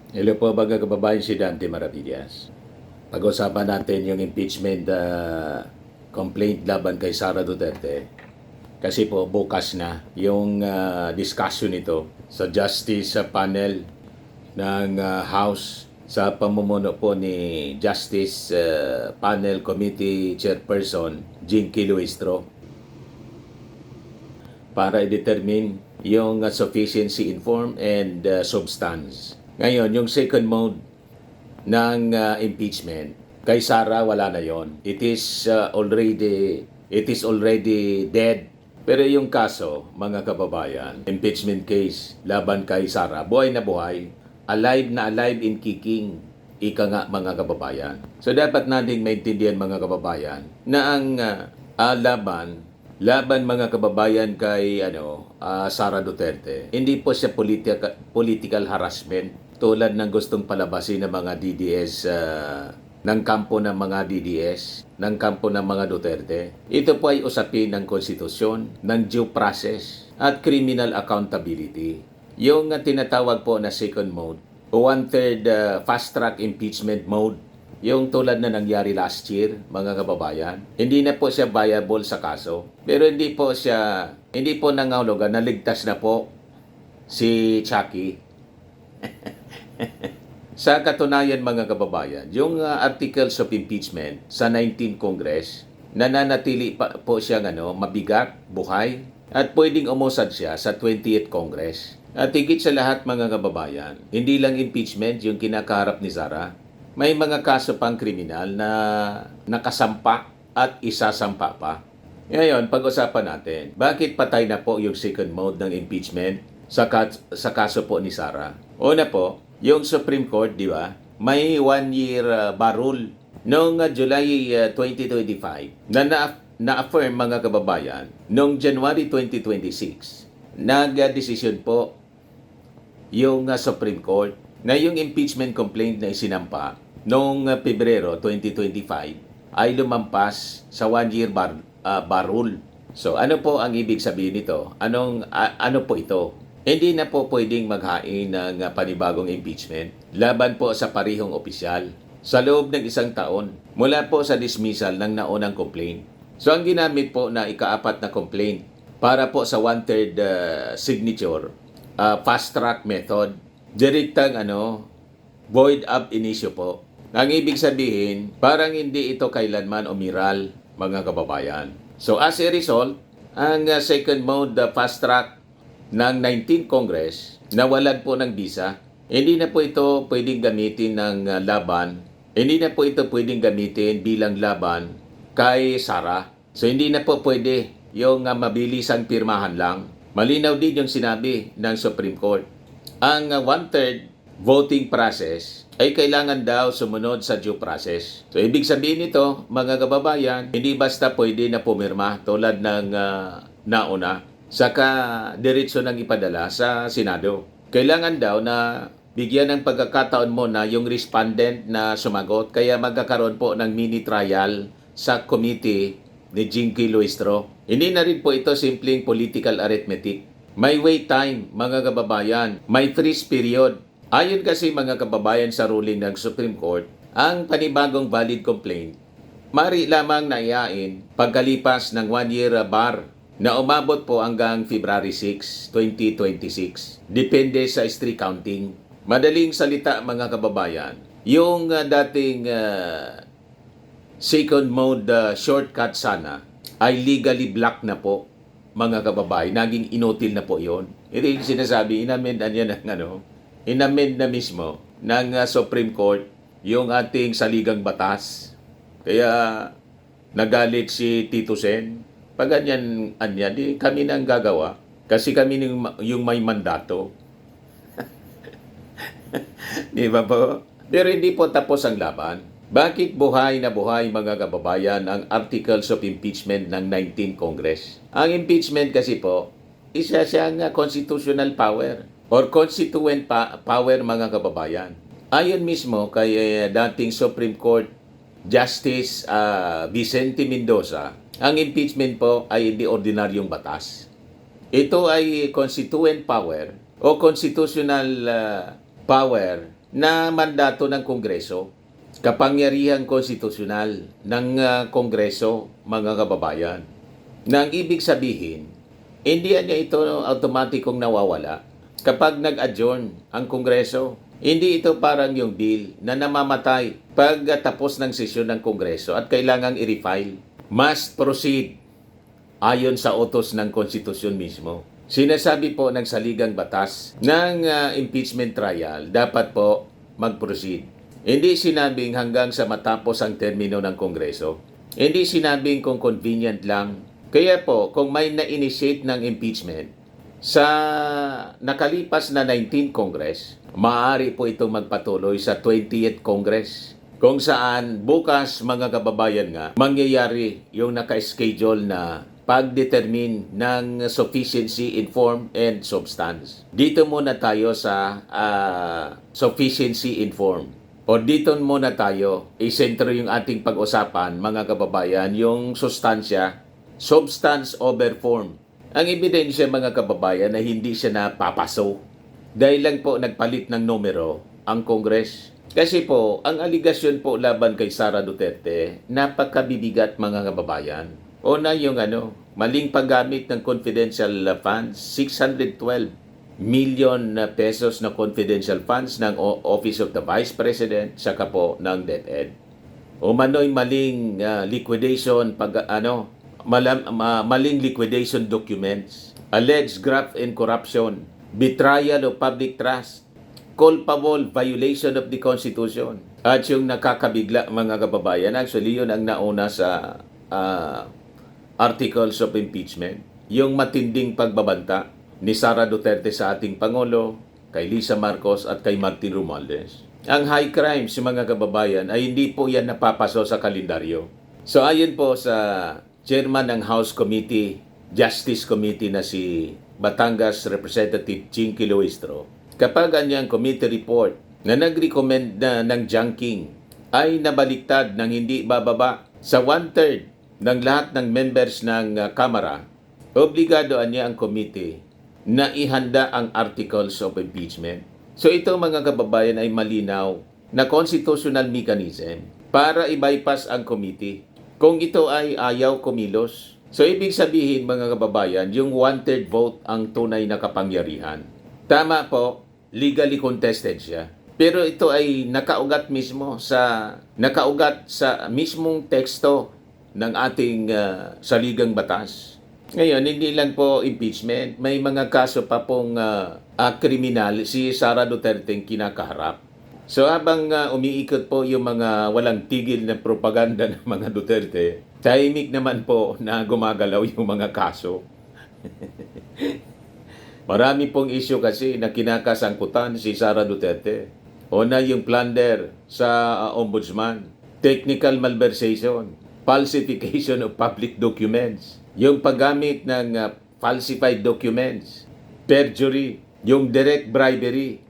Hello po mga kababayan, si Dante Maravillas. Pag-usapan natin yung impeachment complaint laban kay Sara Duterte. Kasi po bukas na yung discussion nito sa Justice Panel ng House sa pamumuno po ni Justice Panel Committee Chairperson Jinky Luistro para i-determine yung sufficiency in form and substance. Ngayon, yung second mode ng impeachment, kay Sara wala na yon. It is already dead. Pero yung kaso, mga kababayan, impeachment case laban kay Sara, buhay na buhay, alive na alive in kicking. Ika nga mga kababayan. So dapat nating maintindihan mga kababayan na ang laban mga kababayan kay Sara Duterte. Hindi po siya political harassment tulad ng gustong palabasin ng mga DDS ng kampo ng mga DDS, ng kampo ng mga Duterte. Ito po ay usapin ng konstitusyon, ng due process at criminal accountability. Yung tinatawag po na second mode, one-third fast-track impeachment mode, yung tulad na nangyari last year, mga kababayan, hindi na po siya viable sa kaso. Pero hindi po nangahulugan, naligtas na po si Chucky. Sa katunayan mga kababayan, yung articles of impeachment sa 19th Congress, nananatili pa po siyang mabigat, buhay, at pwedeng umusad siya sa 20th Congress. At higit sa lahat mga kababayan, hindi lang impeachment yung kinakaharap ni Sara. May mga kaso pang kriminal na nakasampa at isasampa pa. Ngayon, pag-usapan natin, bakit patay na po yung second mode ng impeachment sa kaso po ni Sara? Una po, yung Supreme Court, di ba, may 1-year bar rule noong July 2025 na-affirm mga kababayan noong January 2026. Nag-desisyon po yung Supreme Court na yung impeachment complaint na isinampa noong Pebrero 2025 ay lumampas sa 1-year bar rule. So ano po ang ibig sabihin nito? Ano po ito? Hindi na po pwedeng maghain ng panibagong impeachment laban po sa parihong opisyal sa loob ng 1 taon mula po sa dismissal ng naunang complaint. So ang ginamit po na ika-4 na complaint para po sa 1/3 signature, fast-track method, direktang void ab initio po. Ang ibig sabihin, parang hindi ito kailanman umiral, mga kababayan. So as a result, ang second mode, fast-track ng 19th Congress, nawalan po ng visa. Hindi na po ito pwedeng gamitin ng laban. Hindi na po ito pwedeng gamitin bilang laban kay Sara. So hindi na po pwede yung mabilisang pirmahan lang. Malinaw din yung sinabi ng Supreme Court. Ang 1/3 voting process ay kailangan daw sumunod sa due process. So ibig sabihin nito, mga kababayan, hindi basta pwede na pumirma tulad ng nauna. Saka diretso nang ipadala sa Senado. Kailangan daw na bigyan ng pagkakataon mo na yung respondent na sumagot, kaya magkakaroon po ng mini trial sa committee ni Jinky Luistro. Hindi na rin po ito simpleng political arithmetic. May wait time, mga kababayan. May freeze period. Ayon kasi mga kababayan sa ruling ng Supreme Court, ang panibagong valid complaint mari lamang naiyain pagkalipas ng 1-year bar na umabot po hanggang February 6, 2026. Depende sa street counting. Madaling salita mga kababayan, yung dating second mode shortcut sana ay legally blocked na po mga kababayan. Naging inutil na po yon. Ito yung sinasabi, inamend na mismo ng Supreme Court yung ating saligang batas. Kaya nagalit si Tito Sen. Pag ganyan, di kami nang gagawa. Kasi kami yung may mandato. Di ba po? Pero hindi po tapos ang laban. Bakit buhay na buhay mga kababayan ang Articles of Impeachment ng 19th Congress? Ang impeachment kasi po, isa siyang constitutional power or constituent power mga kababayan. Ayon mismo kay dating Supreme Court Justice Vicente Mendoza, ang impeachment po ay hindi ordinaryong batas. Ito ay constituent power o constitutional power na mandato ng Kongreso. Kapangyarihang konstitusyonal ng Kongreso, mga kababayan. Na ang ibig sabihin, hindi niya ito automatikong nawawala kapag nag-adjourn ang Kongreso. Hindi ito parang yung bill na namamatay pag tapos ng sesyon ng Kongreso at kailangang i-refile. Must proceed ayon sa utos ng konstitusyon mismo. Sinasabi po ng saligang batas ng impeachment trial, dapat po mag-proceed. Hindi sinabing hanggang sa matapos ang termino ng Kongreso. Hindi sinabing kung convenient lang. Kaya po, kung may na-initiate ng impeachment sa nakalipas na 19th Congress, maaari po itong magpatuloy sa 20th Congress. Kung saan bukas, mga kababayan nga, mangyayari yung naka-schedule na pag-determine ng sufficiency in form and substance. Dito muna tayo sa sufficiency in form. O dito muna tayo, isentro yung ating pag-usapan, mga kababayan, yung sustansya, substance over form. Ang ebidensya, mga kababayan, na hindi siya napapaso. Dahil lang po nagpalit ng numero ang Congress. Kasi po, ang aligasyon po laban kay Sara Duterte, napakabibigat, mga kababayan. Una yung maling paggamit ng confidential funds, 612 million pesos na confidential funds ng Office of the Vice President saka po ng DepEd. Umano'y maling liquidation maling liquidation documents, alleged graft and corruption, betrayal of public trust, culpable violation of the Constitution. At yung nakakabigla, mga kababayan, actually yun ang nauna sa articles of impeachment, yung matinding pagbabanta ni Sara Duterte sa ating Pangulo, kay Lisa Marcos at kay Martin Romualdez. Ang high crimes, mga kababayan, ay hindi po yan napapaso sa kalendaryo. So ayon po sa chairman ng House Committee, Justice Committee na si Batangas Representative Chinky Luistro, kapag anyang committee report na nag-recommend na ng junking ay nabaliktad ng hindi bababa sa 1/3 ng lahat ng members ng Kamara, obligado niya ang committee na ihanda ang articles of impeachment. So ito, mga kababayan, ay malinaw na constitutional mechanism para i-bypass ang committee kung ito ay ayaw kumilos. So ibig sabihin, mga kababayan, yung 1/3 vote ang tunay na kapangyarihan. Tama po, legally contested siya. Pero ito ay nakaugat sa mismong teksto ng ating saligang batas. Ngayon, hindi lang po impeachment, may mga kaso pa pong kriminal si Sara Duterte kinakaharap. So habang umiikot po yung mga walang tigil na propaganda ng mga Duterte, tahimik naman po na gumagalaw yung mga kaso. Marami pong issue kasi na kinakasangkutan si Sara Duterte. Una yung plunder sa ombudsman, technical malversation, falsification of public documents, yung paggamit ng falsified documents, perjury, yung direct bribery,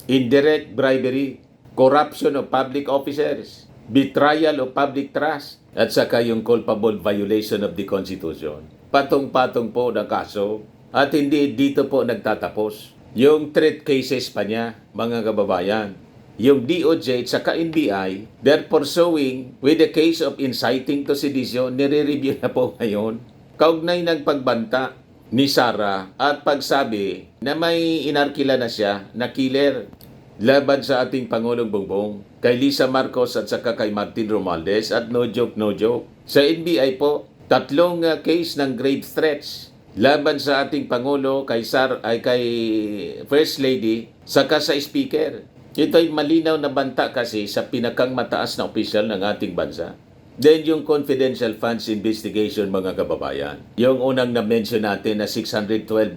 indirect bribery, corruption of public officers, betrayal of public trust, at saka yung culpable violation of the Constitution. Patong-patong po ng kaso at hindi dito po nagtatapos. Yung threat cases pa niya, mga kababayan. Yung DOJ at saka NBI, they're pursuing with the case of inciting to sedition, nire-review na po ngayon. Kaugnay ng pagbanta ni Sara at pagsabi na may inarkila na siya na killer laban sa ating Pangulong Bongbong, kay Lisa Marcos at saka kay Martin Romualdez, at no joke. Sa NBI po, 3 case ng grave threats laban sa ating Pangulo, kay First Lady, saka sa Speaker. Ito ay malinaw na banta kasi sa pinakang mataas na opisyal ng ating bansa. Then yung confidential funds investigation, mga kababayan. Yung unang na-mention natin na 612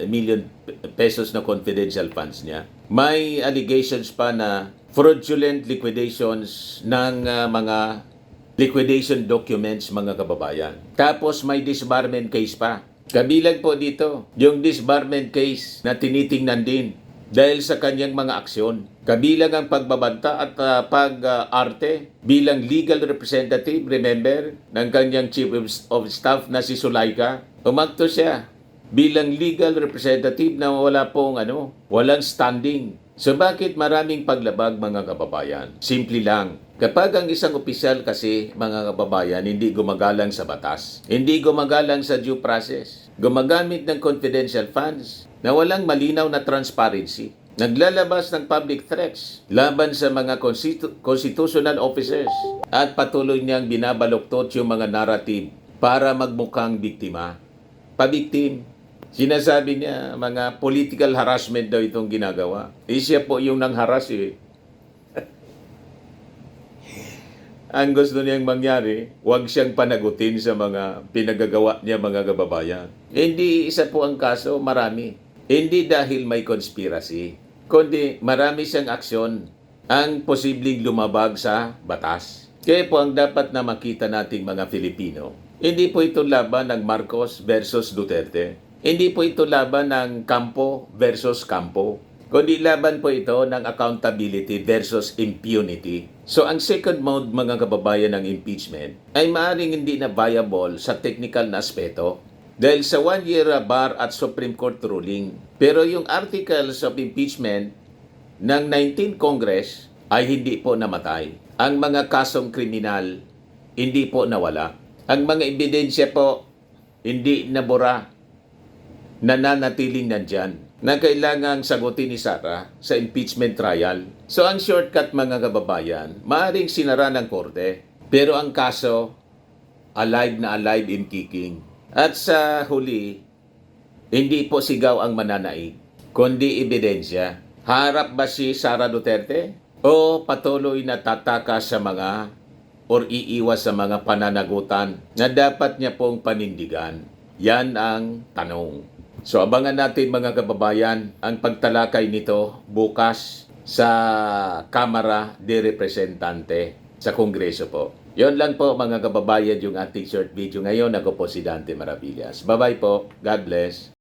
million pesos na confidential funds niya. May allegations pa na fraudulent liquidations ng mga liquidation documents, mga kababayan. Tapos may disbarment case pa. Kabilang po dito yung disbarment case na tinitingnan din dahil sa kanyang mga aksyon. Kabilang ang pagbabanta at pag-arte bilang legal representative, remember, ng kanyang chief of staff na si Sulaika. Umakto siya bilang legal representative na walang standing So bakit maraming paglabag mga kababayan? Simple lang. Kapag ang isang opisyal kasi mga kababayan hindi gumagalang sa batas, hindi gumagalang sa due process, gumagamit ng confidential funds na walang malinaw na transparency, naglalabas ng public threats laban sa mga constitutional officers at patuloy niyang binabaluktot yung mga narrative para magmukhang biktima. Pabiktim. Sinasabi niya, mga political harassment daw itong ginagawa. Siya po yung nangharas eh. Ang gusto niyang mangyari, huwag siyang panagutin sa mga pinagagawa niya mga kababayan. Hindi isa po ang kaso, marami. Hindi dahil may conspiracy, kundi marami siyang aksyon ang posibleng lumabag sa batas. Kaya po ang dapat na makita nating mga Filipino, hindi po ito laban ng Marcos versus Duterte. Hindi po ito laban ng Campo versus Campo, kundi laban po ito ng accountability versus impunity. So ang second mode mga kababayan ng impeachment ay maaaring hindi na viable sa technical na aspeto dahil sa 1-year bar at Supreme Court ruling. Pero yung articles of impeachment ng 19th Congress ay hindi po namatay. Ang mga kasong kriminal hindi po nawala. Ang mga ebidensya po hindi nabura, nananatiling nandyan na kailangang sagutin ni Sara sa impeachment trial. So ang shortcut mga kababayan, maaaring sinara ng korte, pero ang kaso, alive na alive in kicking. At sa huli, hindi po sigaw ang mananaig, kundi ebidensya. Harap ba si Sara Duterte? O patuloy na tataka sa mga or iiwas sa mga pananagutan na dapat niya pong panindigan? Yan ang tanong. So abangan natin mga kababayan ang pagtalakay nito bukas sa Kamara de Representante sa Kongreso po. Yon lang po mga kababayan yung ating short video ngayon. Ako po si Dante Maravillas. Bye-bye po. God bless.